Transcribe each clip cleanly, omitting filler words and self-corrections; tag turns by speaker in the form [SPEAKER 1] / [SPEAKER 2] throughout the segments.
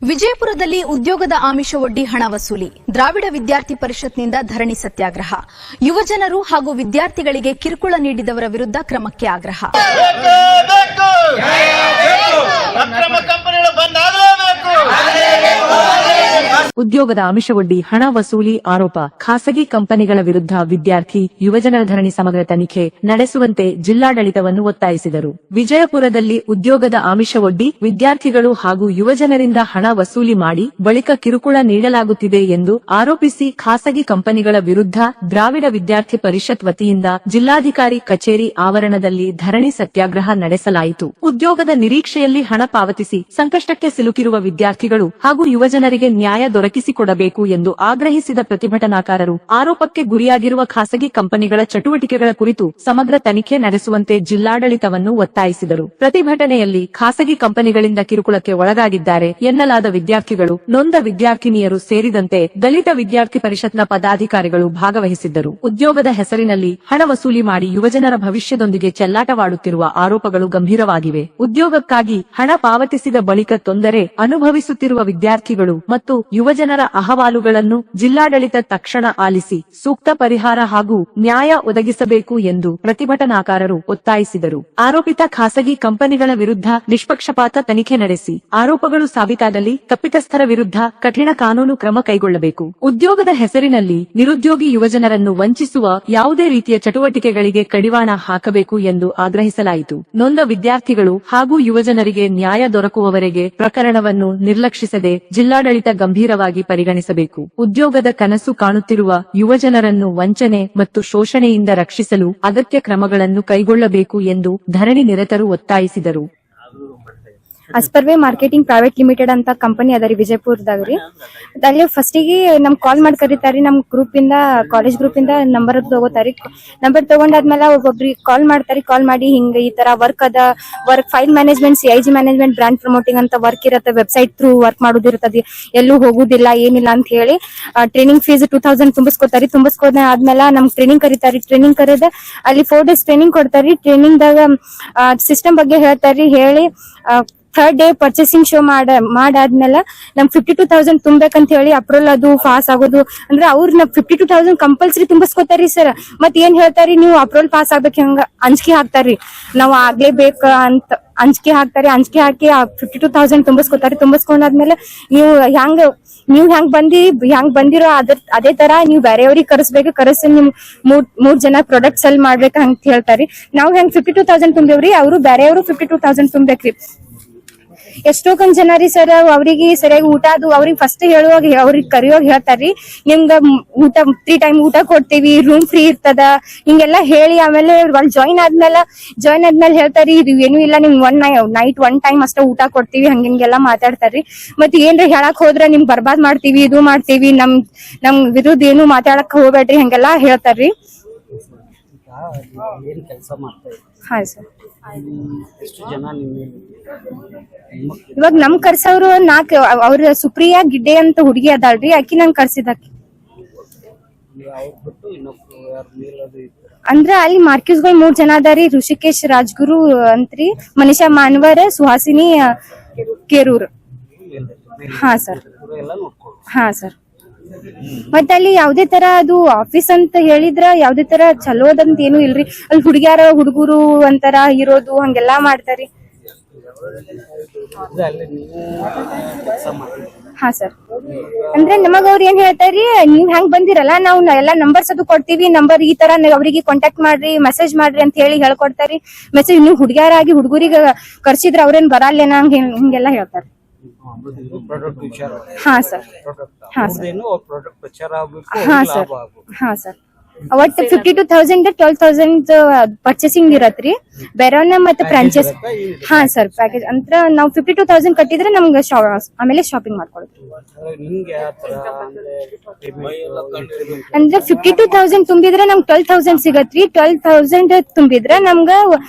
[SPEAKER 1] ವಿಜಯಪುರದಲ್ಲಿ ಉದ್ಯೋಗದ ಆಮಿಷ ಒಡ್ಡಿ ಹಣ ವಸೂಲಿ, ದ್ರಾವಿಡ ವಿದ್ಯಾರ್ಥಿ ಪರಿಷತ್ನಿಂದ ಧರಣಿ ಸತ್ಯಾಗ್ರಹ, ಯುವಜನರು ಹಾಗೂ ವಿದ್ಯಾರ್ಥಿಗಳಿಗೆ ಕಿರುಕುಳ ನೀಡಿದವರ ವಿರುದ್ಧ ಕ್ರಮಕ್ಕೆ ಆಗ್ರಹ.
[SPEAKER 2] ಉದ್ಯೋಗದ ಆಮಿಷವೊಡ್ಡಿ ಹಣ ವಸೂಲಿ ಆರೋಪ, ಖಾಸಗಿ ಕಂಪನಿಗಳ ವಿರುದ್ಧ ವಿದ್ಯಾರ್ಥಿ ಯುವಜನರ ಧರಣಿ ಸಮಗ್ರ ತನಿಖೆ ನಡೆಸುವಂತೆ ಜಿಲ್ಲಾಡಳಿತವನ್ನು ಒತ್ತಾಯಿಸಿದರು. ವಿಜಯಪುರದಲ್ಲಿ ಉದ್ಯೋಗದ ಆಮಿಷವೊಡ್ಡಿ ವಿದ್ಯಾರ್ಥಿಗಳು ಹಾಗೂ ಯುವಜನರಿಂದ ಹಣ ವಸೂಲಿ ಮಾಡಿ ಬಳಿಕ ಕಿರುಕುಳ ನೀಡಲಾಗುತ್ತಿದೆ ಎಂದು ಆರೋಪಿಸಿ ಖಾಸಗಿ ಕಂಪನಿಗಳ ವಿರುದ್ಧ ದ್ರಾವಿಡ ವಿದ್ಯಾರ್ಥಿ ಪರಿಷತ್ ವತಿಯಿಂದ ಜಿಲ್ಲಾಧಿಕಾರಿ ಕಚೇರಿ ಆವರಣದಲ್ಲಿ ಧರಣಿ ಸತ್ಯಾಗ್ರಹ ನಡೆಸಲಾಯಿತು. ಉದ್ಯೋಗದ ನಿರೀಕ್ಷೆಯಲ್ಲಿ ಹಣ ಪಾವತಿಸಿ ಸಂಕಷ್ಟಕ್ಕೆ ಸಿಲುಕಿರುವ ವಿದ್ಯಾರ್ಥಿಗಳು ಹಾಗೂ ಯುವಜನರಿಗೆ ನ್ಯಾಯ ದೊರಕಿಸಿಕೊಡಬೇಕು ಎಂದು ಆಗ್ರಹಿಸಿದ ಪ್ರತಿಭಟನಾಕಾರರು ಆರೋಪಕ್ಕೆ ಗುರಿಯಾಗಿರುವ ಖಾಸಗಿ ಕಂಪನಿಗಳ ಚಟುವಟಿಕೆಗಳ ಕುರಿತು ಸಮಗ್ರ ತನಿಖೆ ನಡೆಸುವಂತೆ ಜಿಲ್ಲಾಡಳಿತವನ್ನು ಒತ್ತಾಯಿಸಿದರು. ಪ್ರತಿಭಟನೆಯಲ್ಲಿ ಖಾಸಗಿ ಕಂಪನಿಗಳಿಂದ ಕಿರುಕುಳಕ್ಕೆ ಒಳಗಾಗಿದ್ದಾರೆ ಎನ್ನಲಾದ ವಿದ್ಯಾರ್ಥಿಗಳು, ನೊಂದ ವಿದ್ಯಾರ್ಥಿನಿಯರು ಸೇರಿದಂತೆ ದಲಿತ ವಿದ್ಯಾರ್ಥಿ ಪರಿಷತ್ನ ಪದಾಧಿಕಾರಿಗಳು ಭಾಗವಹಿಸಿದ್ದರು. ಉದ್ಯೋಗದ ಹೆಸರಿನಲ್ಲಿ ಹಣ ವಸೂಲಿ ಮಾಡಿ ಯುವಜನರ ಭವಿಷ್ಯದೊಂದಿಗೆ ಚೆಲ್ಲಾಟವಾಡುತ್ತಿರುವ ಆರೋಪಗಳು ಗಂಭೀರವಾಗಿವೆ. ಉದ್ಯೋಗಕ್ಕಾಗಿ ಹಣ ಪಾವತಿಸಿದ ಬಳಿಕ ತೊಂದರೆ ಅನುಭವಿಸುತ್ತಿರುವ ವಿದ್ಯಾರ್ಥಿಗಳು ಮತ್ತು ಯುವಜನರ ಅಹವಾಲುಗಳನ್ನು ಜಿಲ್ಲಾಡಳಿತ ತಕ್ಷಣ ಆಲಿಸಿ ಸೂಕ್ತ ಪರಿಹಾರ ಹಾಗೂ ನ್ಯಾಯ ಒದಗಿಸಬೇಕು ಎಂದು ಪ್ರತಿಭಟನಾಕಾರರು ಒತ್ತಾಯಿಸಿದರು. ಆರೋಪಿತ ಖಾಸಗಿ ಕಂಪನಿಗಳ ವಿರುದ್ಧ ನಿಷ್ಪಕ್ಷಪಾತ ತನಿಖೆ ನಡೆಸಿ ಆರೋಪಗಳು ಸಾಬೀತಾದಲ್ಲಿ ತಪ್ಪಿತಸ್ಥರ ವಿರುದ್ಧ ಕಠಿಣ ಕಾನೂನು ಕ್ರಮ ಕೈಗೊಳ್ಳಬೇಕು. ಉದ್ಯೋಗದ ಹೆಸರಿನಲ್ಲಿ ನಿರುದ್ಯೋಗಿ ಯುವಜನರನ್ನು ವಂಚಿಸುವ ಯಾವುದೇ ರೀತಿಯ ಚಟುವಟಿಕೆಗಳಿಗೆ ಕಡಿವಾಣ ಹಾಕಬೇಕು ಎಂದು ಆಗ್ರಹಿಸಲಾಯಿತು. ನೊಂದ ವಿದ್ಯಾರ್ಥಿಗಳು ಹಾಗೂ ಯುವಜನರಿಗೆ ನ್ಯಾಯ ದೊರಕುವವರೆಗೆ ಪ್ರಕರಣವನ್ನು ನಿರ್ಲಕ್ಷಿಸದೆ ಜಿಲ್ಲಾಡಳಿತ ಗಂಭೀರವಾಗಿ ಪರಿಗಣಿಸಬೇಕು. ಉದ್ಯೋಗದ ಕನಸು ಕಾಣುತ್ತಿರುವ ಯುವಜನರನ್ನು ವಂಚನೆ ಮತ್ತು ಶೋಷಣೆಯಿಂದ ರಕ್ಷಿಸಲು ಅಗತ್ಯ ಕ್ರಮಗಳನ್ನು ಕೈಗೊಳ್ಳಬೇಕು ಎಂದು ಧರಣಿ ನಿರತರು ಒತ್ತಾಯಿಸಿದರು.
[SPEAKER 3] ಅಸ್ಪರ್ವೆ ಮಾರ್ಕೆಟಿಂಗ್ ಪ್ರೈವೇಟ್ ಲಿಮಿಟೆಡ್ ಅಂತ ಕಂಪನಿ ಅದರಿ ವಿಜಯಪುರದಾಗ್ರಿ. ಅಲ್ಲಿ ಫಸ್ಟಿಗೆ ನಮ್ ಕಾಲ್ ಮಾಡಿ ಕರೀತಾರಿ. ನಮ್ ಗ್ರೂಪ್ ಇಂದ, ಕಾಲೇಜ್ ಗ್ರೂಪ್ ಇಂದ ನಂಬರ್ ತಗೋತಾರಿ. ನಂಬರ್ ತಗೊಂಡಾದ್ಮೇಲೆ ಒಬ್ಬೊಬ್ರಿಗೆ ಕಾಲ್ ಮಾಡ್ತಾರಿ. ಕಾಲ್ ಮಾಡಿ ಹಿಂಗ ಈ ತರ ವರ್ಕ್ ಅದ, work file management, CIG management, brand promoting ಅಂತ ವರ್ಕ್ ಇರತ್ತೆ, ವೆಬ್ಸೈಟ್ ಥ್ರೂ ವರ್ಕ್ ಮಾಡೋದಿರ್ತದೆ, ಎಲ್ಲೂ ಹೋಗುದಿಲ್ಲ ಏನಿಲ್ಲ ಅಂತ ಹೇಳಿ ಟ್ರೈನಿಂಗ್ ಫೀಸ್ 2000 ತುಂಬಿಸ್ಕೋತಾರಿ. ತುಂಬಿಸ್ಕೋದ ಆದ್ಮೇಲೆ ನಮ್ ಟ್ರೈನಿಂಗ್ ಕರೀತಾರಿ. ಟ್ರೈನಿಂಗ್ ಕರೆದ ಅಲ್ಲಿ 4 days ಟ್ರೈನಿಂಗ್ ಕೊಡ್ತಾರಿ. ಟ್ರೈನಿಂಗ್ ದಾಗ ಸಿಸ್ಟಮ್ ಬಗ್ಗೆ ಹೇಳ್ತಾರಿ. ಹೇಳಿ ಥರ್ಡ್ ಡೇ ಪರ್ಚೇಸಿಂಗ್ ಶೋ ಮಾಡಾದ್ಮೇಲೆ ನಮ್ 52,000 ತುಂಬೇಕಂತ ಹೇಳಿ ಅಪ್ರೂವಲ್ ಅದು ಪಾಸ್ ಆಗೋದು ಅಂದ್ರೆ ಅವ್ರ 52,000 ಕಂಪಲ್ಸರಿ ತುಂಬಿಸ್ಕೋತಾರಿ ಸರ್. ಮತ್ ಏನ್ ಹೇಳ್ತಾರಿ, ನೀವು ಅಪ್ರೂವಲ್ ಪಾಸ್ ಆಗ್ಬೇಕು ಹೆಂಗ ಅಂಜಿಕೆ ಹಾಕ್ತಾರಿ, ನಾವ್ ಆಗ್ಲೇಬೇಕ ಅಂತ ಅಂಜಿಕೆ ಹಾಕ್ತಾರಿ. ಅಂಜಿಕೆ ಹಾಕಿ 52,000 ತುಂಬಿಸ್ಕೋತಾರಿ. ತುಂಬಿಸ್ಕೊಂಡಾದ್ಮೇಲೆ ನೀವು ಹೆಂಗ್ ಬಂದಿರೋ ಅದೇ ತರ ನೀವು ಬೇರೆಯವ್ರಿಗೆ ಕರೆಸಿ ನಿಮ್ 3 ಜನ ಪ್ರಾಡಕ್ಟ್ ಸೆಲ್ ಮಾಡ್ಬೇಕ ಅಂತ ಹೇಳ್ತಾರಿ. ನಾವು ಹೆಂಗ್ 52,000 ತುಂಬೇವ್ರಿ, ಅವರು ಬೇರೆಯವರು 52,000 ತುಂಬೇಕ್ರಿ. ಎಷ್ಟೊಂದ್ ಜನ ರೀ ಸರ್, ಅವ್ರಿಗೆ ಸರಿಯಾಗಿ ಊಟ ಅದು ಅವ್ರಿಗೆ ಫಸ್ಟ್ ಹೇಳುವಾಗ ಅವ್ರಿಗೆ ಕರಿಯೋವಾಗ ಹೇಳ್ತಾರ್ರಿ, ನಿಮ್ಗ ಊಟ 3 ಟೈಮ್ ಊಟ ಕೊಡ್ತೀವಿ, ರೂಮ್ ಫ್ರೀ ಇರ್ತದ ಹಿಂಗೆಲ್ಲಾ ಹೇಳಿ ಆಮೇಲೆ ಅಲ್ಲಿ ಜಾಯಿನ್ ಆದ್ಮೇಲೆ ಹೇಳ್ತಾರಿ, ಇದು ಏನು ಇಲ್ಲ, ನಿಮ್ ನೈಟ್ 1 ಟೈಮ್ ಅಷ್ಟ ಊಟ ಕೊಡ್ತೀವಿ ಹಂಗೆಲ್ಲಾ ಮಾತಾಡ್ತಾರ್ರಿ. ಮತ್ತೆ ಏನ್ರಿ ಹೇಳಕ್ ಹೋದ್ರ ನಿಮ್ ಬರ್ಬಾದ್ ಮಾಡ್ತೀವಿ, ಇದು ಮಾಡ್ತೀವಿ, ನಮ್ ವಿರುದ್ಧ ಏನು ಮಾತಾಡಕ್ ಹೋಗ್ಬೇಡ್ರಿ ಹಂಗೆಲ್ಲಾ ಹೇಳ್ತಾರ್ರಿ. ಹಾ ಸರ್, ಇವಾಗ ನಮ್ ಕರ್ಸವ್ರು 4, ಅವ್ರ ಸುಪ್ರಿಯಾ ಗಿಡ್ಡೆ ಅಂತ ಹುಡುಗಿ ಅದಾಳ್ರಿ, ಆಕಿ ನಂಗ್ ಕರ್ಸಿದಾಕಿ. ಅಂದ್ರ ಅಲ್ಲಿ ಮಾರ್ಕಿಸ್ಗಳು 3 ಜನ ಅದಾರಿ. ಋಷಿಕೇಶ್ ರಾಜ್ಗುರು ಅಂತ್ರಿ, ಮನಿಷಾ ಮಾನ್ವರ್, ಸುಹಾಸಿನಿ ಕೇರೂರ್. ಹಾ ಸರ್, ಹಾ ಸರ್. ಮತ್ತ ಅಲ್ಲಿ ಯಾವ್ದೇ ತರ ಅದು ಆಫೀಸ್ ಅಂತ ಹೇಳಿದ್ರ ಯಾವ್ದೇ ತರ ಚಲೋದಂತ ಏನು ಇಲ್ರಿ. ಅಲ್ಲಿ ಹುಡುಗರು ಒಂಥರ ಇರೋದು ಹಂಗೆಲ್ಲಾ ಮಾಡ್ತಾರಿ. ಹಾ ಸರ್, ಅಂದ್ರೆ ನಮಗ ಅವ್ರ ಏನ್ ಹೇಳ್ತಾರಿ, ನೀವ್ ಹೆಂಗ್ ಬಂದಿರಲ್ಲ ನಾವು ಎಲ್ಲಾ ನಂಬರ್ಸ್ ಅದು ಕೊಡ್ತೀವಿ, ನಂಬರ್ ಈ ತರ ಅವ್ರಿಗೆ ಕಾಂಟ್ಯಾಕ್ಟ್ ಮಾಡ್ರಿ, ಮೆಸೇಜ್ ಮಾಡ್ರಿ ಅಂತ ಹೇಳಿ ಹೇಳ್ಕೊಡ್ತಾರಿ. ಮೆಸೇಜ್ ನೀವು ಹುಡುಗಿಯರಾಗಿ ಹುಡುಗರಿಗೆ ಕರ್ಸಿದ್ರ ಅವ್ರೇನ್ ಬರಲ್ಲೇನ ಹಿಂಗೆಲ್ಲಾ ಹೇಳ್ತಾರ. ಹಾ ಸರ್, ಹಾ ಸರ್, ಹಾ ಸರ್, ಹಾ ಸರ್. ಒಟ್ಟು 52,000 12,000 ಪರ್ಚೇಸಿಂಗ್ ಇರತ್ರಿ, ಬೇರೆಯವನ್ನ ಮತ್ತೆ ಫ್ರಾಂಚೈಸ್. ಹಾ ಸರ್, ಪ್ಯಾಕೇಜ್ ಅಂತ ನಾವು 52,000 ಕಟ್ಟಿದ್ರೆ ನಮ್ಗೆ ಆಮೇಲೆ ಶಾಪಿಂಗ್ ಮಾಡ್ಕೊಳ್ತೀವಿ. ಅಂದ್ರೆ 52,000 ತುಂಬಿದ್ರೆ ನಮ್ಗೆ 12,000 ಸಿಗತ್ರಿ. 12,000 ತುಂಬಿದ್ರೆ ನಮ್ಗ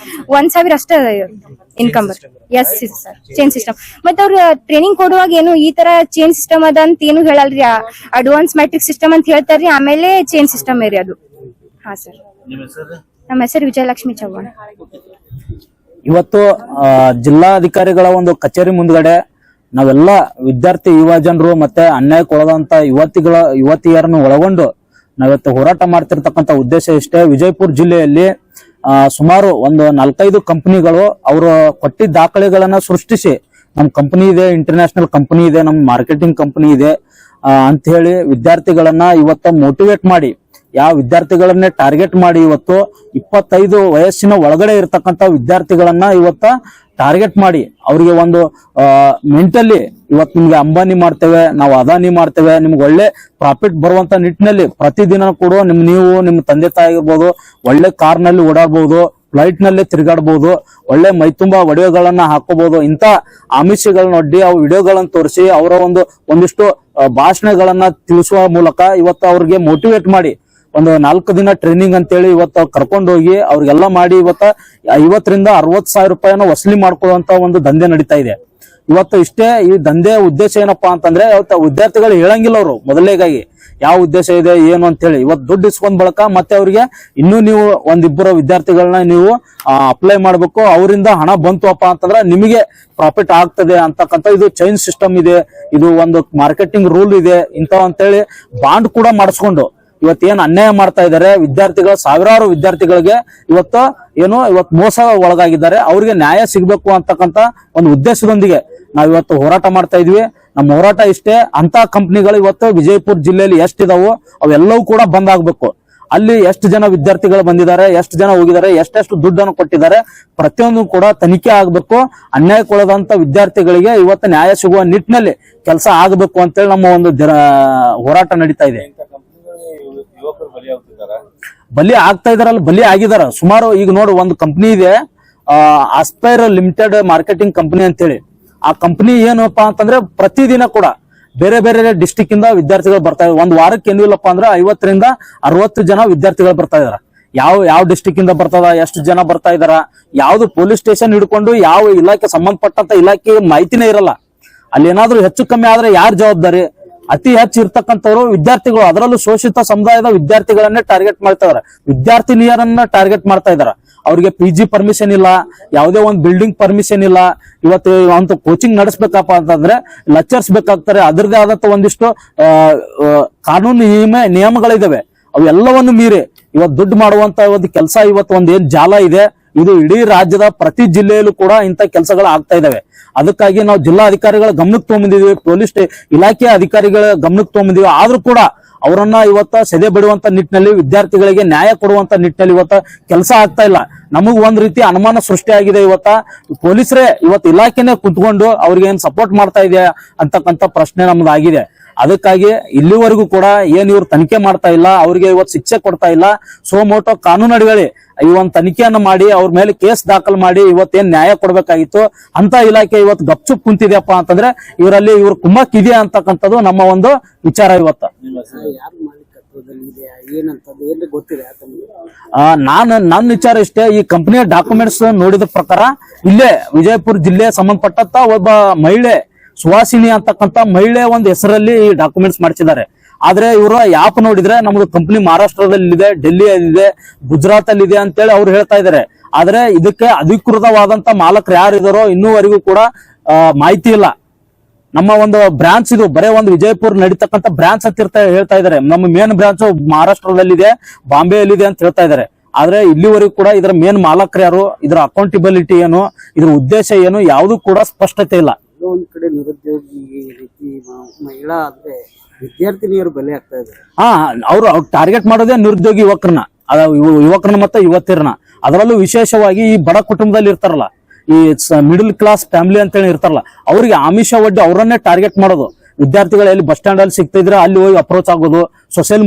[SPEAKER 3] 1,000 ಅಷ್ಟ ಇನ್ಕಮ್ ಬರ್ತದೆ. Yes sir, change system. ಮತ್ತೆ ಅವ್ರ ಟ್ರೈನಿಂಗ್ ಕೊಡುವಾಗ ಏನು ಈ ತರ ಚೇಂಜ್ ಸಿಸ್ಟಮ್ ಅದ ಅಂತ ಏನು ಹೇಳಲ್ರಿ, ಅಡ್ವಾನ್ಸ್ ಮ್ಯಾಟ್ರಿಕ್ ಸಿಸ್ಟಮ್ ಅಂತ ಹೇಳ್ತಾರ್ರಿ, ಆಮೇಲೆ ಚೇಂಜ್ ಸಿಸ್ಟಮ್ ಏರಿ ಅದು. ಹಾ ಸರ್, ನಮ್ಮ ಹೆಸರು ವಿಜಯಲಕ್ಷ್ಮಿ ಚವ್ಹಾಣ್.
[SPEAKER 4] ಇವತ್ತು ಜಿಲ್ಲಾಧಿಕಾರಿಗಳ ಒಂದು ಕಚೇರಿ ಮುಂದ್ಗಡೆ ನಾವೆಲ್ಲ ವಿದ್ಯಾರ್ಥಿ ಯುವ ಜನರು ಮತ್ತೆ ಅನ್ಯಾಯಕ್ಕೊಳದಂತ ಯುವತಿಯರನ್ನು ಒಳಗೊಂಡು ನಾವಿವತ್ತು ಹೋರಾಟ ಮಾಡ್ತಿರ್ತಕ್ಕಂಥ ಉದ್ದೇಶ ಇಷ್ಟೇ. ವಿಜಯಪುರ ಜಿಲ್ಲೆಯಲ್ಲಿ ಸುಮಾರು ಒಂದು 4-5 ಕಂಪನಿಗಳು ಅವರು ಕೊಟ್ಟಿದ್ದ ದಾಖಲೆಗಳನ್ನ ಸೃಷ್ಟಿಸಿ ನಮ್ ಕಂಪನಿ ಇದೆ, ಇಂಟರ್ನ್ಯಾಷನಲ್ ಕಂಪನಿ ಇದೆ, ನಮ್ ಮಾರ್ಕೆಟಿಂಗ್ ಕಂಪನಿ ಇದೆ ಅಂತ ಹೇಳಿ ವಿದ್ಯಾರ್ಥಿಗಳನ್ನ ಇವತ್ತು ಮೋಟಿವೇಟ್ ಮಾಡಿ, ಯಾವ ವಿದ್ಯಾರ್ಥಿಗಳನ್ನೇ ಟಾರ್ಗೆಟ್ ಮಾಡಿ ಇವತ್ತು 25 ವಯಸ್ಸಿನ ಒಳಗಡೆ ಇರತಕ್ಕಂತ ವಿದ್ಯಾರ್ಥಿಗಳನ್ನ ಇವತ್ತ ಟಾರ್ಗೆಟ್ ಮಾಡಿ ಅವರಿಗೆ ಒಂದು ಮೆಂಟಲಿ ಇವತ್ತು ನಿಮ್ಗೆ ಅಂಬಾನಿ ಮಾಡ್ತೇವೆ, ನಾವು ಅದಾನಿ ಮಾಡ್ತೇವೆ, ನಿಮ್ಗೆ ಒಳ್ಳೆ ಪ್ರಾಫಿಟ್ ಬರುವಂತ ನಿಟ್ಟಿನಲ್ಲಿ ಪ್ರತಿದಿನ ಕೂಡ ನೀವು ನಿಮ್ಮ ತಂದೆ ತಾಯಿ ಇರ್ಬೋದು, ಒಳ್ಳೆ ಕಾರ್ ನಲ್ಲಿ ಓಡಾಡಬಹುದು, ಫ್ಲೈಟ್ ನಲ್ಲಿ ತಿರುಗಾಡಬಹುದು, ಒಳ್ಳೆ ಮೈತುಂಬಾ ವಿಡಿಯೋಗಳನ್ನ ಹಾಕೋಬಹುದು. ಇಂತ ಆಮಿಷಗಳನ್ನ ಒಡ್ಡಿ ಅವು ವಿಡಿಯೋಗಳನ್ನ ತೋರಿಸಿ ಅವರ ಒಂದಿಷ್ಟು ಭಾಷಣಗಳನ್ನ ತಿಳಿಸುವ ಮೂಲಕ ಇವತ್ತು ಅವ್ರಿಗೆ ಮೋಟಿವೇಟ್ ಮಾಡಿ ಒಂದು 4 ದಿನ ಟ್ರೈನಿಂಗ್ ಅಂತೇಳಿ ಇವತ್ತು ಕರ್ಕೊಂಡು ಹೋಗಿ ಅವ್ರಿಗೆಲ್ಲ ಮಾಡಿ ಇವತ್ತ 50,000 ರಿಂದ 60,000 ರೂಪಾಯಿನ ವಸೂಲಿ ಮಾಡ್ಕೊಳ್ಳುವಂತ ಒಂದು ದಂಧೆ ನಡೀತಾ ಇದೆ. ಇವತ್ತು ಇಷ್ಟೇ ಈ ದಂಧೆ ಉದ್ದೇಶ ಏನಪ್ಪಾ ಅಂತಂದ್ರೆ ಇವತ್ತು ವಿದ್ಯಾರ್ಥಿಗಳು ಹೇಳಂಗಿಲ್ಲ ಅವರು ಮೊದಲೇಗಾಗಿ ಯಾವ ಉದ್ದೇಶ ಇದೆ ಏನು ಅಂತ ಹೇಳಿ. ಇವತ್ತು ದುಡ್ಡು ಇಸ್ಕೊಂಡ್ ಬಳಕ ಮತ್ತೆ ಅವ್ರಿಗೆ ಇನ್ನೂ ನೀವು ಒಂದಿಬ್ಬರು ವಿದ್ಯಾರ್ಥಿಗಳನ್ನ ನೀವು ಅಪ್ಲೈ ಮಾಡ್ಬೇಕು, ಅವರಿಂದ ಹಣ ಬಂತುವಪ್ಪ ಅಂತಂದ್ರೆ ನಿಮಗೆ ಪ್ರಾಫಿಟ್ ಆಗ್ತದೆ ಅಂತಕ್ಕಂಥ ಇದು ಚೈನ್ ಸಿಸ್ಟಮ್ ಇದೆ, ಇದು ಒಂದು ಮಾರ್ಕೆಟಿಂಗ್ ರೂಲ್ ಇದೆ ಅಂತೇಳಿ ಬಾಂಡ್ ಕೂಡ ಮಾಡಿಸ್ಕೊಂಡು ಇವತ್ತೇನು ಅನ್ಯಾಯ ಮಾಡ್ತಾ ಇದ್ದಾರೆ ವಿದ್ಯಾರ್ಥಿಗಳು, ಸಾವಿರಾರು ವಿದ್ಯಾರ್ಥಿಗಳಿಗೆ ಇವತ್ತು ಮೋಸ ಒಳಗಾಗಿದ್ದಾರೆ. ಅವ್ರಿಗೆ ನ್ಯಾಯ ಸಿಗ್ಬೇಕು ಅಂತಕ್ಕಂತ ಒಂದು ಉದ್ದೇಶದೊಂದಿಗೆ ನಾವ್ ಇವತ್ತು ಹೋರಾಟ ಮಾಡ್ತಾ ಇದ್ವಿ. ನಮ್ಮ ಹೋರಾಟ ಇಷ್ಟೇ, ಅಂತ ಕಂಪ್ನಿಗಳು ಇವತ್ತು ವಿಜಯಪುರ ಜಿಲ್ಲೆಯಲ್ಲಿ ಎಷ್ಟಿದಾವೋ ಅವೆಲ್ಲವೂ ಕೂಡ ಬಂದ್ ಆಗ್ಬೇಕು. ಅಲ್ಲಿ ಎಷ್ಟು ಜನ ವಿದ್ಯಾರ್ಥಿಗಳು ಬಂದಿದ್ದಾರೆ, ಎಷ್ಟು ಜನ ಹೋಗಿದ್ದಾರೆ, ಎಷ್ಟೆಷ್ಟು ದುಡ್ಡನ್ನು ಕೊಟ್ಟಿದ್ದಾರೆ, ಪ್ರತಿಯೊಂದು ಕೂಡ ತನಿಖೆ ಆಗ್ಬೇಕು. ಅನ್ಯಾಯಕ್ಕೊಳದಂತ ವಿದ್ಯಾರ್ಥಿಗಳಿಗೆ ಇವತ್ತು ನ್ಯಾಯ ಸಿಗುವ ನಿಟ್ಟಿನಲ್ಲಿ ಕೆಲಸ ಆಗ್ಬೇಕು ಅಂತೇಳಿ ನಮ್ಮ ಒಂದು ಹೋರಾಟ ನಡೀತಾ ಇದೆ. ಬಲಿ ಆಗ್ತಾ ಇದಾರಲ್ಲ, ಬಲಿ ಆಗಿದಾರ ಸುಮಾರು. ಈಗ ನೋಡು, ಒಂದು ಕಂಪನಿ ಇದೆ ಆಸ್ಪೈರ್ ಲಿಮಿಟೆಡ್ ಮಾರ್ಕೆಟಿಂಗ್ ಕಂಪನಿ ಅಂತೇಳಿ. ಆ ಕಂಪನಿ ಏನಪ್ಪಾ ಅಂತಂದ್ರೆ ಪ್ರತಿದಿನ ಕೂಡ ಬೇರೆ ಬೇರೆ ಡಿಸ್ಟಿಕ್ ಇಂದ ವಿದ್ಯಾರ್ಥಿಗಳು ಬರ್ತಾ ಇದ್ದಾರೆ. ಒಂದ್ ವಾರಕ್ಕೆ ಏನಿಲ್ಲಪ್ಪ ಅಂದ್ರೆ 50 ರಿಂದ 60 ಜನ ವಿದ್ಯಾರ್ಥಿಗಳು ಬರ್ತಾ ಇದಾರ. ಯಾವ ಡಿಸ್ಟಿಕ್ ಇಂದ ಬರ್ತದ, ಎಷ್ಟು ಜನ ಬರ್ತಾ ಇದಾರ, ಯಾವ್ದು ಪೊಲೀಸ್ ಸ್ಟೇಷನ್ ಹಿಡ್ಕೊಂಡು ಯಾವ ಇಲಾಖೆ ಸಂಬಂಧಪಟ್ಟಂತ ಇಲಾಖೆ ಮಾಹಿತಿನೇ ಇರಲ್ಲ. ಅಲ್ಲಿ ಏನಾದ್ರೂ ಹೆಚ್ಚು ಕಮ್ಮಿ ಆದ್ರೆ ಯಾರ್ ಜವಾಬ್ದಾರಿ? ಅತಿ ಹೆಚ್ಚು ಇರ್ತಕ್ಕಂಥವ್ರು ವಿದ್ಯಾರ್ಥಿಗಳು, ಅದರಲ್ಲೂ ಶೋಷಿತ ಸಮುದಾಯದ ವಿದ್ಯಾರ್ಥಿಗಳನ್ನೇ ಟಾರ್ಗೆಟ್ ಮಾಡ್ತಾ ಇದಾರೆ, ವಿದ್ಯಾರ್ಥಿನಿಯರನ್ನ ಟಾರ್ಗೆಟ್ ಮಾಡ್ತಾ ಇದಾರೆ. ಅವ್ರಿಗೆ PG ಪರ್ಮಿಷನ್ ಇಲ್ಲ, ಯಾವುದೇ ಒಂದು ಬಿಲ್ಡಿಂಗ್ ಪರ್ಮಿಷನ್ ಇಲ್ಲ. ಇವತ್ತು ಅಂತ ಕೋಚಿಂಗ್ ನಡೆಸಬೇಕಪ್ಪ ಅಂತಂದ್ರೆ ಲೆಕ್ಚರ್ಸ್ ಬೇಕಾಗ್ತಾರೆ. ಅದರದೇ ಆದಂತ ಒಂದಿಷ್ಟು ಕಾನೂನು ನಿಯಮಗಳಿದಾವೆ. ಅವೆಲ್ಲವನ್ನು ಮೀರಿ ಇವತ್ತು ದುಡ್ಡು ಮಾಡುವಂತ ಒಂದು ಕೆಲಸ, ಇವತ್ತು ಒಂದೇನ್ ಜಾಲ ಇದೆ, ಇದು ಇಡೀ ರಾಜ್ಯದ ಪ್ರತಿ ಜಿಲ್ಲೆಯಲ್ಲೂ ಕೂಡ ಇಂಥ ಕೆಲಸಗಳು ಆಗ್ತಾ ಇದಾವೆ. ಅದಕ್ಕಾಗಿ ನಾವು ಜಿಲ್ಲಾಧಿಕಾರಿಗಳ ಗಮನಕ್ಕೆ ತಗೊಂಡಿದೀವಿ, ಪೊಲೀಸ್ ಇಲಾಖೆಯ ಅಧಿಕಾರಿಗಳ ಗಮನಕ್ಕೆ ತಗೊಂಡಿದೀವಿ. ಆದ್ರೂ ಕೂಡ ಅವರನ್ನ ಇವತ್ತ ಸೆದೆ ಬಿಡುವಂತ ನಿಟ್ಟಿನಲ್ಲಿ, ವಿದ್ಯಾರ್ಥಿಗಳಿಗೆ ನ್ಯಾಯ ಕೊಡುವಂತ ನಿಟ್ಟಿನಲ್ಲಿ ಇವತ್ತ ಕೆಲಸ ಆಗ್ತಾ ಇಲ್ಲ. ನಮಗ್ ಒಂದ್ ರೀತಿ ಅನುಮಾನ ಸೃಷ್ಟಿಯಾಗಿದೆ. ಇವತ್ತ ಪೊಲೀಸರೇ ಇವತ್ತು ಇಲಾಖೆನೆ ಕುತ್ಕೊಂಡು ಅವ್ರಿಗೆ ಏನ್ ಸಪೋರ್ಟ್ ಮಾಡ್ತಾ ಇದೆಯಾ ಅಂತಕ್ಕಂಥ ಪ್ರಶ್ನೆ ನಮ್ದಾಗಿದೆ. ಅದಕ್ಕಾಗಿ ಇಲ್ಲಿವರೆಗೂ ಕೂಡ ಏನ್ ಇವ್ರು ತನಿಖೆ ಮಾಡ್ತಾ ಇಲ್ಲ, ಅವ್ರಿಗೆ ಇವತ್ತು ಶಿಕ್ಷೆ ಕೊಡ್ತಾ ಇಲ್ಲ. ಸೋಮೋಟೋ ಕಾನೂನು ಅಡಿಗಳಿ ಈ ಒಂದು ತನಿಖೆಯನ್ನು ಮಾಡಿ ಅವ್ರ ಮೇಲೆ ಕೇಸ್ ದಾಖಲು ಮಾಡಿ ಇವತ್ತೇನ್ ನ್ಯಾಯ ಕೊಡ್ಬೇಕಾಗಿತ್ತು ಅಂತ ಇಲಾಖೆ ಇವತ್ತು ಗಪ್ಚುಪ್ ಕುಂತಿದೆಯಪ್ಪ ಅಂತಂದ್ರೆ ಇವ್ರ ಕುಮ್ಮಕ್ ಇದೆಯಾ ಅಂತಕ್ಕಂಥದ್ದು ನಮ್ಮ ಒಂದು ವಿಚಾರ ಇವತ್ತು. ನನ್ನ ವಿಚಾರ ಇಷ್ಟೇ, ಈ ಕಂಪನಿಯ ಡಾಕ್ಯುಮೆಂಟ್ಸ್ ನೋಡಿದ ಪ್ರಕಾರ ಇಲ್ಲೇ ವಿಜಯಪುರ ಜಿಲ್ಲೆ ಸಂಬಂಧಪಟ್ಟಂತ ಒಬ್ಬ ಮಹಿಳೆ ಸುವಾಸಿನಿ ಅಂತಕ್ಕಂತ ಮಹಿಳೆ ಒಂದು ಹೆಸರಲ್ಲಿ ಈ ಡಾಕ್ಯುಮೆಂಟ್ಸ್ ಮಾಡಿಸಿದ್ದಾರೆ. ಆದ್ರೆ ಇವರು ಆಪ್ ನೋಡಿದ್ರೆ ನಮ್ದು ಕಂಪನಿ ಮಹಾರಾಷ್ಟ್ರದಲ್ಲಿದೆ, ಡೆಲ್ಲಿಯಲ್ಲಿದೆ, ಗುಜರಾತ್ ಅಲ್ಲಿ ಇದೆ ಅಂತೇಳಿ ಅವ್ರು ಹೇಳ್ತಾ ಇದಾರೆ. ಆದ್ರೆ ಇದಕ್ಕೆ ಅಧಿಕೃತವಾದಂತ ಮಾಲಕರು ಯಾರಿದಾರೋ ಇನ್ನೂವರೆಗೂ ಕೂಡ ಮಾಹಿತಿ ಇಲ್ಲ. ನಮ್ಮ ಒಂದು ಬ್ರಾಂಚ್ ಇದು ಬರೇ ಒಂದು ವಿಜಯಪುರ ನಡೀತಕ್ಕಂಥ ಬ್ರಾಂಚ್ ಅಂತ ಹೇಳ್ತಾ ಇದಾರೆ. ನಮ್ಮ ಮೇನ್ ಬ್ರಾಂಚ್ ಮಹಾರಾಷ್ಟ್ರದಲ್ಲಿದೆ, ಬಾಂಬೆಯಲ್ಲಿದೆ ಅಂತ ಹೇಳ್ತಾ ಇದಾರೆ. ಆದ್ರೆ ಇಲ್ಲಿವರೆಗೂ ಕೂಡ ಇದರ ಮೇನ್ ಮಾಲಕರು ಯಾರು, ಇದರ ಅಕೌಂಟಬಿಲಿಟಿ ಏನು, ಇದ್ರ ಉದ್ದೇಶ ಏನು, ಯಾವುದು ಕೂಡ ಸ್ಪಷ್ಟತೆ ಇಲ್ಲ.
[SPEAKER 5] ಒಂದ್ ಕಡೆ ನಿರುದ್ಯೋಗಿ ರೀತಿ ಮಹಿಳಾ ಅಂದ್ರೆ ವಿದ್ಯಾರ್ಥಿನಿಯರು ಬಲಿ ಆಗ್ತಾ ಇದ್ದಾರೆ.
[SPEAKER 4] ಅವ್ರು ಟಾರ್ಗೆಟ್ ಮಾಡೋದೇ ನಿರುದ್ಯೋಗಿ ಯುವಕರನ್ನ ಮತ್ತೆ ಯುವತಿಯರನ್ನ. ಅದರಲ್ಲೂ ವಿಶೇಷವಾಗಿ ಈ ಬಡ ಕುಟುಂಬದಲ್ಲಿ ಇರ್ತಾರಲ್ಲ, ಈ ಮಿಡಲ್ ಕ್ಲಾಸ್ ಫ್ಯಾಮಿಲಿ ಅಂತ ಹೇಳಿ ಇರ್ತಾರಲ್ಲ, ಅವ್ರಿಗೆ ಆಮಿಷ ಒಡ್ಡಿ ಅವರನ್ನೇ ಟಾರ್ಗೆಟ್ ಮಾಡೋದು. ವಿದ್ಯಾರ್ಥಿಗಳು ಎಲ್ಲಿ ಬಸ್ ಸ್ಟ್ಯಾಂಡ್ ಅಲ್ಲಿ ಸಿಗ್ತಾ ಇದ್ರೆ ಅಲ್ಲಿ ಹೋಗಿ ಅಪ್ರೋಚ್ ಆಗೋದು, ಸೋಷಿಯಲ್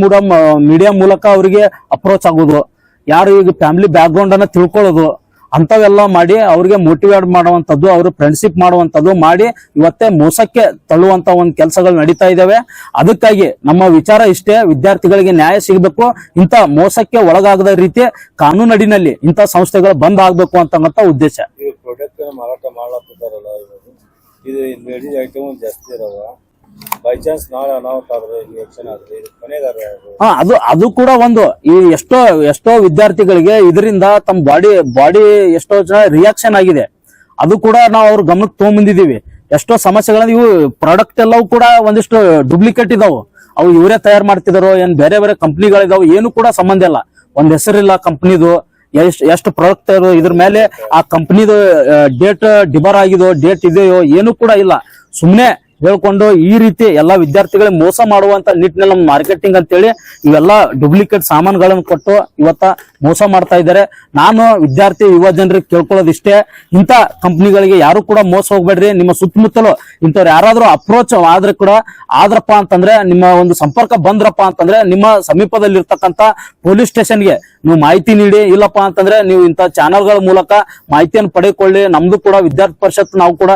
[SPEAKER 4] ಮೀಡಿಯಾ ಮೂಲಕ ಅವರಿಗೆ ಅಪ್ರೋಚ್ ಆಗೋದು, ಯಾರು ಈಗ ಫ್ಯಾಮಿಲಿ ಬ್ಯಾಕ್ ಗ್ರೌಂಡ್ ಅನ್ನ ತಿಳ್ಕೊಳ್ಳೋದು, ಅಂತವೆಲ್ಲ ಮಾಡಿ ಅವ್ರಿಗೆ ಮೋಟಿವೇಟ್ ಮಾಡುವಂತದ್ದು, ಅವರು ಫ್ರೆಂಡ್ಶಿಪ್ ಮಾಡುವಂತದ್ದು ಮಾಡಿ ಇವತ್ತೇ ಮೋಸಕ್ಕೆ ತಳ್ಳುವಂತ ಒಂದು ಕೆಲಸಗಳು ನಡೀತಾ ಇದಾವೆ. ಅದಕ್ಕಾಗಿ ನಮ್ಮ ವಿಚಾರ ಇಷ್ಟೇ, ವಿದ್ಯಾರ್ಥಿಗಳಿಗೆ ನ್ಯಾಯ ಸಿಗಬೇಕು. ಇಂತ ಮೋಸಕ್ಕೆ ಒಳಗಾಗದ ರೀತಿ ಕಾನೂನಿನಲ್ಲಿ ಇಂಥ ಸಂಸ್ಥೆಗಳು ಬಂದ್ ಆಗ್ಬೇಕು ಅಂತಕ್ಕಂಥ ಉದ್ದೇಶ.
[SPEAKER 6] ಪ್ರಾಡಕ್ಟ್ ಮಾರಾಟ ಮಾಡ್ಲಾತಿದಾರಲ್ಲ, ಇದು ಲೇಡೀಸ್ ಐಟಮ್ ಜಾಸ್ತಿ ಇದಾವ. ಬೈ ಚಾನ್ಸ್ ನಾಳೆ ಅನಾಹುತ ಆದ್ರೆ ಆಕ್ಷನ್ ಆದ್ರೆ
[SPEAKER 4] ಅದು ಕೂಡ ಒಂದು ಈ ಎಷ್ಟೋ ವಿದ್ಯಾರ್ಥಿಗಳಿಗೆ ಇದರಿಂದ ತಮ್ಮ ಬಾಡಿ ಎಷ್ಟೋ ಜನ ರಿಯಾಕ್ಷನ್ ಆಗಿದೆ. ಅದು ಕೂಡ ನಾವು ಅವ್ರ ಗಮನಕ್ಕೆ ತಗೊಂಡ್ಬಂದಿದೀವಿ. ಎಷ್ಟೋ ಸಮಸ್ಯೆಗಳನ್ನ ಇವು ಪ್ರಾಡಕ್ಟ್ ಎಲ್ಲವೂ ಕೂಡ ಒಂದಿಷ್ಟು ಡೂಪ್ಲಿಕೇಟ್ ಇದಾವು. ಅವು ಇವರೇ ತಯಾರು ಮಾಡ್ತಿದಾರೋ ಏನ್ ಬೇರೆ ಬೇರೆ ಕಂಪ್ನಿಗಳಿದಾವು, ಏನು ಕೂಡ ಸಂಬಂಧ ಇಲ್ಲ. ಒಂದ್ ಹೆಸರಿಲ್ಲ ಕಂಪ್ನಿದು, ಎಷ್ಟು ಪ್ರಾಡಕ್ಟ್ ಇದ್ರ ಮೇಲೆ ಆ ಕಂಪ್ನಿದು ಡೇಟ್ ಡಿಬರ್ ಆಗಿದೋ, ಡೇಟ್ ಇದೆಯೋ ಏನು ಕೂಡ ಇಲ್ಲ. ಸುಮ್ನೆ ಹೇಳ್ಕೊಂಡು ಈ ರೀತಿ ಎಲ್ಲಾ ವಿದ್ಯಾರ್ಥಿಗಳಿಗೆ ಮೋಸ ಮಾಡುವಂತ ನಿಟ್ಟಿನಲ್ಲಿ ನಮ್ಮ ಮಾರ್ಕೆಟಿಂಗ್ ಅಂತೇಳಿ ಇವೆಲ್ಲ ಡೂಪ್ಲಿಕೇಟ್ ಸಾಮಾನುಗಳನ್ನು ಕೊಟ್ಟು ಇವತ್ತ ಮೋಸ ಮಾಡ್ತಾ ಇದ್ದಾರೆ. ನಾನು ವಿದ್ಯಾರ್ಥಿ ಯುವ ಜನರಿಗೆ ಕೇಳ್ಕೊಳ್ಳೋದಿಷ್ಟೇ, ಇಂಥ ಕಂಪ್ನಿಗಳಿಗೆ ಯಾರು ಕೂಡ ಮೋಸ ಹೋಗ್ಬೇಡ್ರಿ. ನಿಮ್ಮ ಸುತ್ತಮುತ್ತಲು ಇಂಥವ್ರು ಯಾರಾದ್ರೂ ಅಪ್ರೋಚ್ ಆದ್ರಪ್ಪ ಅಂತಂದ್ರೆ, ನಿಮ್ಮ ಒಂದು ಸಂಪರ್ಕ ಬಂದ್ರಪ್ಪ ಅಂತಂದ್ರೆ ನಿಮ್ಮ ಸಮೀಪದಲ್ಲಿ ಇರ್ತಕ್ಕಂತ ಪೊಲೀಸ್ ಸ್ಟೇಷನ್ಗೆ ನೀವು ಮಾಹಿತಿ ನೀಡಿ. ಇಲ್ಲಪ್ಪ ಅಂತಂದ್ರೆ ನೀವು ಇಂಥ ಚಾನೆಲ್ಗಳ ಮೂಲಕ ಮಾಹಿತಿಯನ್ನು ಪಡೆದುಕೊಳ್ಳಿ. ನಮ್ದು ಕೂಡ ವಿದ್ಯಾರ್ಥಿ ಪರಿಷತ್ ನಾವು ಕೂಡ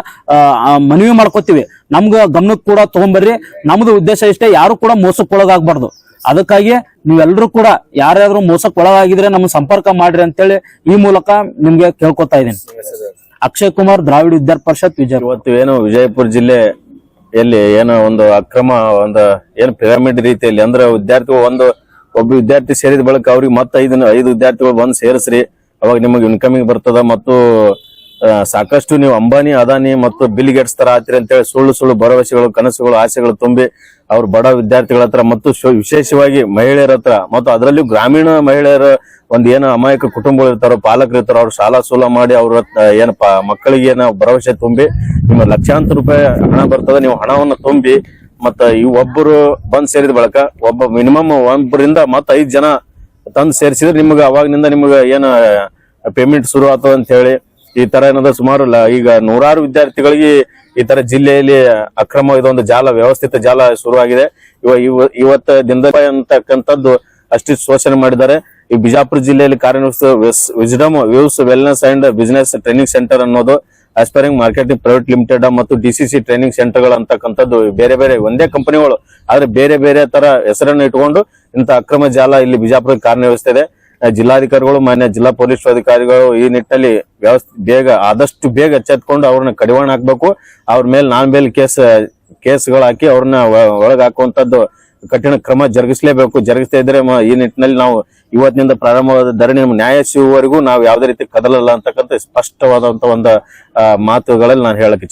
[SPEAKER 4] ಮನವಿ ಮಾಡ್ಕೋತೀವಿ, ನಮ್ಗ ಗಮನಕ್ಕೆ ಕೂಡ ತಗೊಂಬರ್ರಿ. ನಮ್ದು ಉದ್ದೇಶ ಇಷ್ಟೇ, ಯಾರು ಕೂಡ ಮೋಸಕ್ಕೊಳಗಾಗ್ಬಾರ್ದು. ಅದಕ್ಕಾಗಿ ನೀವೆಲ್ಲರೂ ಕೂಡ ಯಾರ್ಯಾದ್ರೂ ಮೋಸಕ್ಕೊಳಗಾಗಿದ್ರೆ ನಮ್ಮ ಸಂಪರ್ಕ ಮಾಡ್ರಿ ಅಂತೇಳಿ ಈ ಮೂಲಕ ನಿಮ್ಗೆ ಕೇಳ್ಕೊತಾ ಇದ್ದೀನಿ. ಅಕ್ಷಯ್ ಕುಮಾರ್, ದ್ರಾವಿಡ ವಿದ್ಯಾರ್ಥಿ ಪರಿಷತ್, ವಿಜಯ.
[SPEAKER 7] ಇವತ್ತು ಏನು ವಿಜಯಪುರ ಜಿಲ್ಲೆಯಲ್ಲಿ ಏನೋ ಒಂದು ಅಕ್ರಮ ಒಂದು ಏನು ಪಿರಮಿಡ್ ರೀತಿಯಲ್ಲಿ ಅಂದ್ರೆ ಒಬ್ಬ ವಿದ್ಯಾರ್ಥಿ ಸೇರಿದ ಬಳಿಕ ಅವ್ರಿಗೆ ಮತ್ತೆ 5 ವಿದ್ಯಾರ್ಥಿಗಳು ಬಂದು ಸೇರಿಸ್ರಿ, ಅವಾಗ ನಿಮಗೆ ಇನ್ಕಮಿಂಗ್ ಬರ್ತದ. ಮತ್ತು ಸಾಕಷ್ಟು ನೀವು ಅಂಬಾನಿ, ಅದಾನಿ ಮತ್ತು ಬಿಲ್ ಗೇಟ್ಸ್ ತರ ಆತ್ರಿ ಅಂತೇಳಿ ಸುಳ್ಳು ಭರವಸೆಗಳು, ಕನಸುಗಳು, ಆಸೆಗಳು ತುಂಬಿ ಅವ್ರ ಬಡ ವಿದ್ಯಾರ್ಥಿಗಳ ಹತ್ರ ಮತ್ತು ವಿಶೇಷವಾಗಿ ಮಹಿಳೆಯರ ಹತ್ರ ಮತ್ತು ಅದರಲ್ಲೂ ಗ್ರಾಮೀಣ ಮಹಿಳೆಯರ ಒಂದ್ ಏನು ಅಮಾಯಕ ಕುಟುಂಬಗಳು ಇರ್ತಾರೋ, ಪಾಲಕರು ಇರ್ತಾರೋ, ಅವ್ರು ಸಾಲ ಸೂಲ ಮಾಡಿ ಅವ್ರ ಏನಪ್ಪಾ ಮಕ್ಕಳಿಗೆ ಏನೋ ಭರವಸೆ ತುಂಬಿ ನಿಮ್ಮ ಲಕ್ಷಾಂತರ ರೂಪಾಯಿ ಹಣ ಬರ್ತದ, ನೀವು ಹಣವನ್ನು ತುಂಬಿ ಮತ್ತ ಈ ಒಬ್ಬರು ಬಂದ್ ಸೇರಿದ ಬಳಕ ಮಿನಿಮಮ್ 1 ಮತ್ತ 5 ಜನ ತಂದು ಸೇರಿಸಿದ್ರೆ ನಿಮ್ಗೆ ಅವಾಗಿನಿಂದ ನಿಮ್ಗೆ ಏನ ಪೇಮೆಂಟ್ ಶುರು ಆಗ್ತದ ಅಂತ ಹೇಳಿ ಈ ತರ ಏನದ ಸುಮಾರು ಈಗ 100 ವಿದ್ಯಾರ್ಥಿಗಳಿಗೆ ಈ ತರ ಜಿಲ್ಲೆಯಲ್ಲಿ ಅಕ್ರಮ ಇದೊಂದು ವ್ಯವಸ್ಥಿತ ಜಾಲ ಶುರುವಾಗಿದೆ. ಇವತ್ತ ದಿನದ ಅಂತಕ್ಕಂಥದ್ದು ಅಷ್ಟು ಶೋಷಣೆ ಮಾಡಿದ್ದಾರೆ. ಈ ಬಿಜಾಪುರ ಜಿಲ್ಲೆಯಲ್ಲಿ ಕಾರ್ಯನಿರ್ವಹಿಸುವ wisdom views wellness and business training centre ಅನ್ನೋದು ಆಸ್ಪೈರಿಂಗ್ ಮಾರ್ಕೆಟಿಂಗ್ ಪ್ರೈವೇಟ್ ಲಿಮಿಟೆಡ್ ಮತ್ತು DCC ಟ್ರೈನಿಂಗ್ ಸೆಂಟರ್ಗಳು ಅಂತಕ್ಕಂಥದ್ದು ಬೇರೆ ಬೇರೆ ಒಂದೇ ಕಂಪನಿಗಳು ಆದ್ರೆ ಬೇರೆ ಬೇರೆ ತರ ಹೆಸರನ್ನು ಇಟ್ಕೊಂಡು ಇಂತ ಅಕ್ರಮ ಜಾಲ ಇಲ್ಲಿ ಬಿಜಾಪುರ ಕಾರ್ಯನಿರ್ವಹಿಸ್ತಿದೆ. ಜಿಲ್ಲಾಧಿಕಾರಿಗಳು, ಮಾನ್ಯ ಜಿಲ್ಲಾ ಪೊಲೀಸ್ ಅಧಿಕಾರಿಗಳು ಈ ನಿಟ್ಟಿನಲ್ಲಿ ಆದಷ್ಟು ಬೇಗ ಎಚ್ಚೆತ್ಕೊಂಡು ಅವ್ರನ್ನ ಕಡಿವಾಣ ಹಾಕ್ಬೇಕು. ಅವ್ರ ಮೇಲೆ ನಾನ್ ಕೇಸ್ಗಳು ಹಾಕಿ ಅವ್ರನ್ನ ಒಳಗ್ ಹಾಕುವಂತದ್ದು ಕಠಿಣ ಕ್ರಮ ಜರುಗಿಸದೇ ಇದ್ರೆ ಈ ನಿಟ್ಟಿನಲ್ಲಿ ನಾವು ಇವತ್ತಿನಿಂದ ಪ್ರಾರಂಭವಾದ ಧರಣಿ ನ್ಯಾಯ ಸಿಗುವವರೆಗೂ ನಾವು ಯಾವುದೇ ರೀತಿ ಕದಲಲ್ಲ ಅಂತಕ್ಕಂಥ ಸ್ಪಷ್ಟವಾದಂತ ಒಂದು ಮಾತುಗಳಲ್ಲಿ ನಾನು ಹೇಳಕ್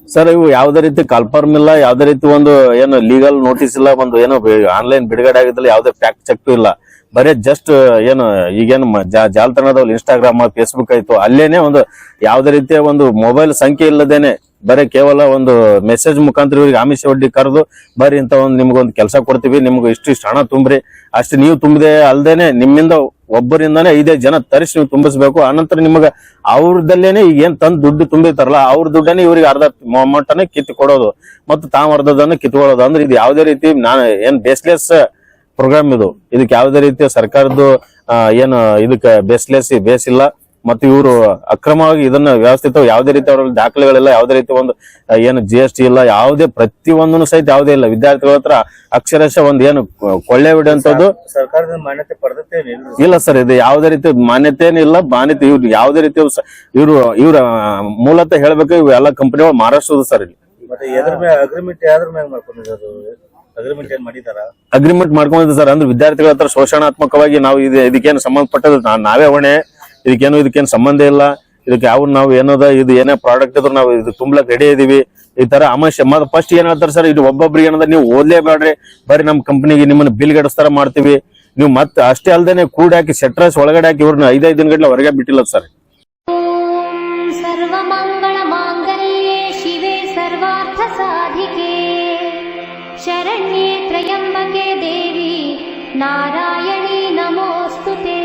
[SPEAKER 7] ಸರ್, ಇವು ಯಾವುದೇ ರೀತಿ ಕನ್ಫರ್ಮ್ ಇಲ್ಲ, ಯಾವುದೇ ರೀತಿ ಒಂದು ಏನು ಲೀಗಲ್ ನೋಟಿಸ್ ಇಲ್ಲ, ಒಂದು ಏನು ಆನ್ಲೈನ್ ಬಿಡುಗಡೆ ಆಗಿದ್ದಿಲ್ಲ, ಯಾವುದೇ ಫ್ಯಾಕ್ಟ್ ಚೆಕ್ ಇಲ್ಲ. ಬರೀ ಜಸ್ಟ್ ಏನು ಈಗೇನು ಜಾಲತಾಣದಲ್ಲಿ ಇನ್ಸ್ಟಾಗ್ರಾಮ್, ಫೇಸ್ಬುಕ್ ಆಯ್ತು, ಅಲ್ಲೇನೆ ಒಂದು ಯಾವುದೇ ರೀತಿಯ ಒಂದು ಮೊಬೈಲ್ ಸಂಖ್ಯೆ ಇಲ್ಲದೇನೆ ಬರೀ ಕೇವಲ ಒಂದು ಮೆಸೇಜ್ ಮುಖಾಂತರ ಇವರಿಗೆ ಆಮಿಷ ಒಡ್ಡಿ ಕರೆದು ಬರೀ ಇಂತ ಒಂದು ನಿಮ್ಗೊಂದು ಕೆಲಸ ಕೊಡ್ತೀವಿ, ನಿಮ್ಗೆ ಇಷ್ಟು ಹಣ ತುಂಬ್ರಿ, ಅಷ್ಟು ನೀವು ತುಂಬದೆ ಅಲ್ದೇನೆ ನಿಮ್ಮಿಂದ ಒಬ್ಬರಿಂದಾನೇ 5 ಜನ ತರಿಸಿ ನೀವು ತುಂಬಿಸ್ಬೇಕು. ಆನಂತರ ನಿಮ್ಗೆ ಅವ್ರದಲ್ಲೇನೆ ಈಗ ಏನ್ ತಂದು ದುಡ್ಡು ತುಂಬಿರ್ತಾರಲ್ಲ ಅವ್ರ ದುಡ್ಡನ್ನೇ ಇವ್ರಿಗೆ ಅರ್ಧ ಅಮೌಂಟನ್ನೇ ಕಿತ್ತು ಕೊಡೋದು ಮತ್ತು ತಾವು ಅರ್ಧದನ್ನ ಕಿತ್ಕೊಳ್ಳೋದು. ಅಂದ್ರೆ ಇದು ಯಾವುದೇ ರೀತಿ ಏನ್ ಬೇಸ್ಲೆಸ್ ಪ್ರೋಗ್ರಾಮ್ ಇದಕ್ಕೆ ಯಾವುದೇ ರೀತಿಯ ಸರ್ಕಾರದ್ದು ಏನು ಇದಕ್ಕೆ ಬೇಸ್ ಇಲ್ಲ. ಮತ್ತು ಇವರು ಅಕ್ರಮವಾಗಿ ಇದನ್ನ ವ್ಯವಸ್ಥಿತ ಯಾವುದೇ ರೀತಿ ಅವರಲ್ಲಿ ದಾಖಲೆಗಳಿಲ್ಲ, ಯಾವುದೇ ರೀತಿ ಒಂದು ಏನು GST ಇಲ್ಲ, ಯಾವುದೇ ಪ್ರತಿಯೊಂದನ್ನು ಸಹಿತ ಯಾವುದೇ ಇಲ್ಲ. ವಿದ್ಯಾರ್ಥಿಗಳ ಹತ್ರ ಅಕ್ಷರಶಃ ಒಂದು ಏನು ಕೊಳ್ಳೆ ಬಿಡುವಂತದ್ದು
[SPEAKER 6] ಸರ್ಕಾರದ ಮಾನ್ಯತೆ ಪಡೆದತೆ
[SPEAKER 7] ಇಲ್ಲ ಸರ್. ಇದು ಯಾವುದೇ ರೀತಿ ಮಾನ್ಯತೆನೇ ಇಲ್ಲ. ಇವ್ರು ಯಾವುದೇ ರೀತಿ ಇವ್ರ ಮೂಲತಃ ಹೇಳ್ಬೇಕು, ಇವು ಎಲ್ಲ ಕಂಪನಿಗಳು ಮಹಾರಾಷ್ಟ್ರದ ಸರ್. ಇಲ್ಲಿ ಅಗ್ರಿಮೆಂಟ್ ಮಾಡ್ಕೊಂಡಿದ್ದ ಸರ್. ಅಂದ್ರೆ ವಿದ್ಯಾರ್ಥಿಗಳ ಹತ್ರ ಶೋಷಣಾತ್ಮಕವಾಗಿ ನಾವು ಇದಕ್ಕೇನು ಸಂಬಂಧಪಟ್ಟದ್ದು ನಾವೇ ಹೊಣೆ, ಇದಕ್ಕೇನು ಸಂಬಂಧ ಇಲ್ಲ. ಇದಕ್ಕೆ ನಾವು ಏನದ ಇದು ಏನೇ ಪ್ರಾಡಕ್ಟ್ ಇದ್ರು ನಾವು ಇದು ತುಂಬಲಕ್ ರೆಡಿ ಇದೀವಿ. ಈ ತರ ಆಮಶ್ಯ ಫಸ್ಟ್ ಏನ್ ಹೇಳ್ತಾರೆ ಸರ್, ಇದು ಒಬ್ಬೊಬ್ರಿಗೆ ಏನದ ನೀವು ಓದ್ಲೇಬೇಡ್ರಿ, ಬರೀ ನಮ್ ಕಂಪನಿಗೆ ನಿಮ್ಮನ್ನ ಬಿಲ್ ಗಡಿಸ್ತಾರ ಮಾಡ್ತೀವಿ. ನೀವು ಮತ್ತೆ ಅಷ್ಟೇ ಅಲ್ದೇನೆ ಕೂಡ ಹಾಕಿ ಸೆಟ್ರಸ್ ಒಳಗಡೆ ಹಾಕಿ ಇವ್ರನ್ನ 5 ದಿನಗಟ್ಲೆ ಹೊರಗೆ ಬಿಟ್ಟಿಲ್ಲ ಸರ್.
[SPEAKER 8] ಸರ್ವಮಂಗಳ ಮಾಂಗಲ್ಯೆ ಶಿವೆ ಸರ್ವಾರ್ಥ ಸಾಧಿಕೆ ಶರಣ್ಯೆ ತ್ರಯಂಬಕೆ ದೇವಿ ನಾರಾಯಣಿ ನಮೋಸ್ತುತೆ.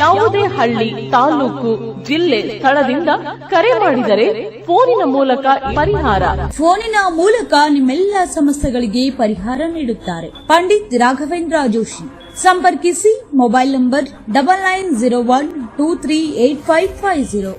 [SPEAKER 9] ಯಾವುದೇ ಹಳ್ಳಿ, ತಾಲೂಕು, ಜಿಲ್ಲೆ, ಸ್ಥಳದಿಂದ ಕರೆ ಮಾಡಿದರೆ ಫೋನಿನ ಮೂಲಕ ಪರಿಹಾರ.
[SPEAKER 10] ಫೋನಿನ ಮೂಲಕ ನಿಮ್ಮೆಲ್ಲ ಸಮಸ್ಯೆಗಳಿಗೆ ಪರಿಹಾರ ನೀಡುತ್ತಾರೆ ಪಂಡಿತ್ ರಾಘವೇಂದ್ರ ಜೋಶಿ. ಸಂಪರ್ಕಿಸಿ ಮೊಬೈಲ್ ನಂಬರ್ 9901238550.